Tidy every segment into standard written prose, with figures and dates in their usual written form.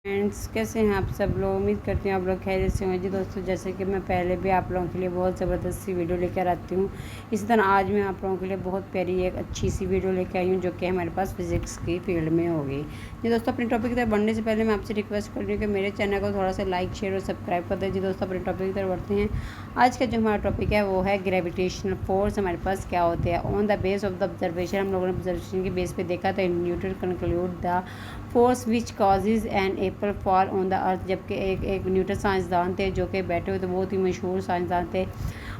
Friends, कैसे हैं आप सब लोग। उम्मीद करती हूँ आप लोग खैरियत से होंगे। जी दोस्तों, जैसे कि मैं पहले भी आप लोगों के लिए बहुत ज़बरदस्त सी वीडियो लेकर आती हूँ, इसी तरह आज मैं आप लोगों के लिए बहुत प्यारी एक अच्छी सी वीडियो लेकर आई हूँ जो कि हमारे पास फिज़िक्स की फील्ड में होगी। जी दोस्तों, अपने टॉपिक की तरफ बढ़ने से पहले मैं आपसे रिक्वेस्ट कर रही हूँ कि मेरे चैनल को थोड़ा सा लाइक, शेयर और सब्सक्राइब कर दें। जी दोस्तों, अपने टॉपिक की तरफ बढ़ते हैं। आज का जो हमारा टॉपिक है वो है ग्रेविटेशनल फोर्स हमारे पास क्या होते हैं। On the base of the observation, हम लोगों ने ऑब्जर्वेशन के बेस पे देखा था। Newton conclude the force which causes an apple fall on the earth. जबकि एक न्यूटन साइंसदान थे जो कि बैठे हुए थे, बहुत ही मशहूर साइंसदान थे।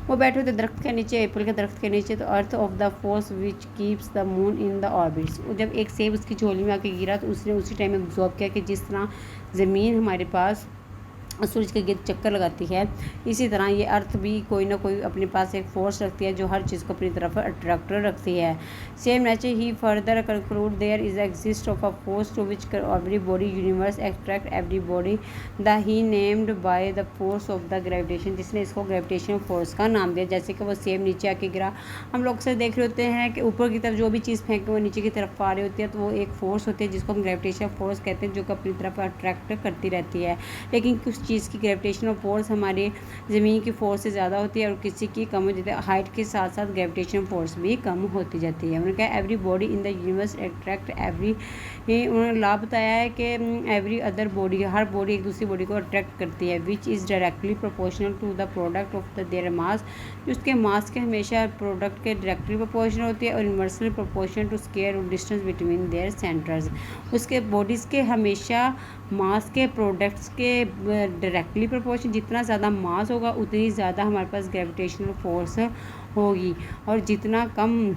वो बैठे हुए थे दरख्त के नीचे, एप्पल के दरख्त के नीचे। तो earth of the force which keeps the moon in the orbits. जब एक सेब उसकी झोली में आके गिरा तो उसने उसी टाइम एब्जॉर्ब किया कि जिस तरह ज़मीन हमारे पास सूरज के गिर्द चक्कर लगाती है, इसी तरह ये अर्थ भी कोई ना कोई अपने पास एक फोर्स रखती है जो हर चीज़ को अपनी तरफ अट्रैक्ट रखती है। सेम नेचर ही further conclude there is exist of a force to which every body universe attract every body the he named by the force of the gravitation, जिसने इसको ग्रेविटेशन फोर्स का नाम दिया। जैसे कि वो सेम नीचे आके गिरा, हम लोग अक्सर देख रहे होते हैं कि ऊपर की तरफ जो भी चीज़ फेंके वो नीचे की तरफ आ रही होती है, तो वो एक फोर्स होती है जिसको हम ग्रेविटेशन फोर्स कहते हैं, जो कि अपनी तरफ अट्रैक्ट करती रहती है। लेकिन कुछ चीज़ की ग्रेविटेशनल फोर्स हमारी ज़मीन की फोर्स से ज़्यादा होती है और किसी की कम हो जाती है। हाइट के साथ साथ ग्रेविटेशनल फोर्स भी कम होती जाती है। उन्होंने कहा every body in the universe attract every, उन्होंने लाभ बताया है कि एवरी अदर बॉडी, हर बॉडी एक दूसरी बॉडी को अट्रैक्ट करती है। Which is directly proportional to the product of the their mass, उसके मास के हमेशा प्रोडक्ट के डायरेक्टली प्रोपोर्शनल होती है। और universally proportional to square distance between their centres, उसके बॉडीज़ के हमेशा मास के प्रोडक्ट्स के डायरेक्टली प्रोपोर्शन, जितना ज़्यादा मास होगा उतनी ज़्यादा हमारे पास ग्रेविटेशनल फोर्स होगी। और जितना कम,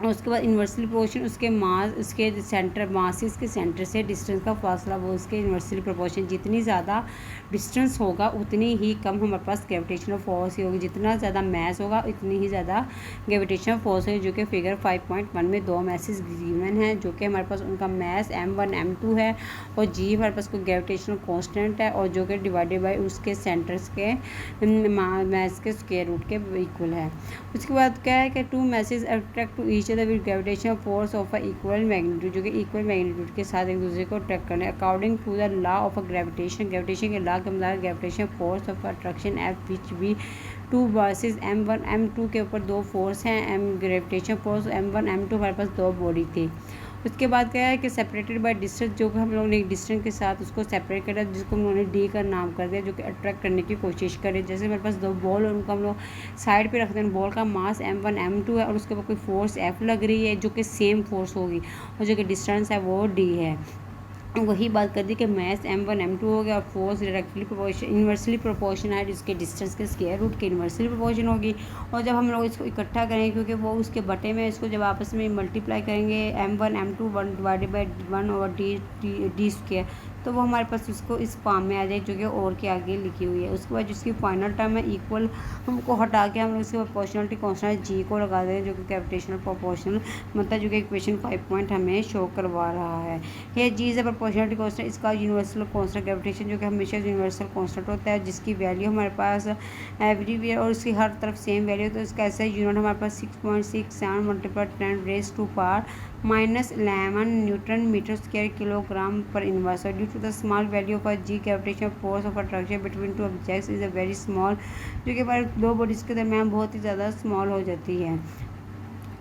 उसके बाद इन्वर्सली प्रोपोर्शन उसके मास, उसके सेंटर मास, इसके सेंटर से डिस्टेंस का फासला, वो उसके इन्वर्सली प्रोपोर्शन, जितनी ज़्यादा डिस्टेंस होगा उतनी ही कम हमारे पास ग्रेविटेशनल फोर्स ही होगी। जितना ज़्यादा मैस होगा उतनी ही ज़्यादा ग्रेविटेशनल फोर्स है, जो कि फिगर 5.1 में दो मैसेज गिवन हैं, जो कि हमारे पास उनका मैस m1 m2 है और जी हमारे पास कोई ग्रेविटेशनल कॉन्स्टेंट है, और जो कि डिवाइडेड बाई उसके सेंटर्स के मैस के स्क्वायर रूट के इक्वल है। उसके बाद क्या है कि two masses attract to each other with gravitational force of a equal magnitude, जो कि इक्वल मैग्नीट्यूड के साथ एक दूसरे को अट्रैक्ट करने according to the law of gravitation. Gravitation के लॉ के मुताबिक gravitation force of attraction F which भी टू बासेज m1 m2 के ऊपर दो फोर्स हैं। ग्रेविटेशन फोर्स m1 m2 हमारे पास दो बॉडी थी। उसके बाद क्या है कि सेपरेटेड बाय डिस्टेंस, जो कि हम लोगों ने एक डिस्टेंस के साथ उसको सेपरेट करा, जिसको हम लोगों ने डी का नाम कर दिया, जो कि अट्रैक्ट करने की कोशिश करे। जैसे मेरे पास दो बॉल और उनको हम लोग साइड पे रखते हैं, बॉल का मास m1 m2 है और उसके ऊपर कोई फोर्स F लग रही है जो कि सेम फोर्स होगी, और जो कि डिस्टेंस है वो D है। वही बात कर दी कि मैस m1 m2 हो गया और force directly proportion inversely proportion है जिसके डिस्टेंस के स्क्वायर रूट के इन्वर्सली प्रोपोर्शन होगी। और जब हम लोग इसको इकट्ठा करेंगे, क्योंकि वो उसके बटे में, इसको जब आपस में मल्टीप्लाई करेंगे m1 m2 1 divided by 1 over D square, तो वो हमारे पास इसको इस फॉर्म में आ जाए जो कि और के आगे लिखी हुई है। उसके बाद जिसकी फाइनल टर्म है इक्वल, हमको हटा के हम लोग इसके प्रोपोर्शनलिटी कांस्टेंट जी को लगा देंगे, जो कि ग्रेविटेशनल प्रोपोर्शनल मतलब जो कि इक्वेशन 5 पॉइंट हमें शो करवा रहा है। ये जी इज प्रोपोर्शनलिटी कांस्टेंट, इसका यूनिवर्सल कांस्टेंट ग्रेविटेशन, जो कि हमेशा यूनिवर्सल कांस्टेंट होता है, जिसकी वैल्यू हमारे पास एवरीवेयर और उसकी हर तरफ सेम वैल्यू। तो इसका ऐसा यूनिट हमारे पास 6.67 multiply 10 raise to power -11 newton metre square kilogram पर inverse. Due to the small value of G gravitation force of attraction between two objects is a very small, जो कि हमारे दो बॉडीज़ के दरमियान बहुत ही ज़्यादा स्मॉल हो जाती है।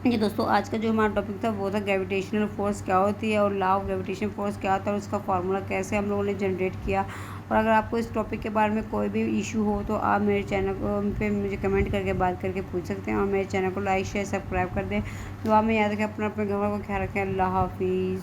ये दोस्तों, आज का जो हमारा टॉपिक था वो था ग्रेविटेशनल फोर्स क्या होती है और लॉ ऑफ ग्रेविटेशन फोर्स क्या होता है और उसका फार्मूला कैसे हम लोगों ने जनरेट किया। और अगर आपको इस टॉपिक के बारे में कोई भी इशू हो तो आप मेरे चैनल पे मुझे कमेंट करके बात करके पूछ सकते हैं, और मेरे चैनल को लाइक शेयर सब्सक्राइब कर दें। दुआ में याद रखें, अपने घर वालों को ख्याल रखें। अल्लाह हाफिज़।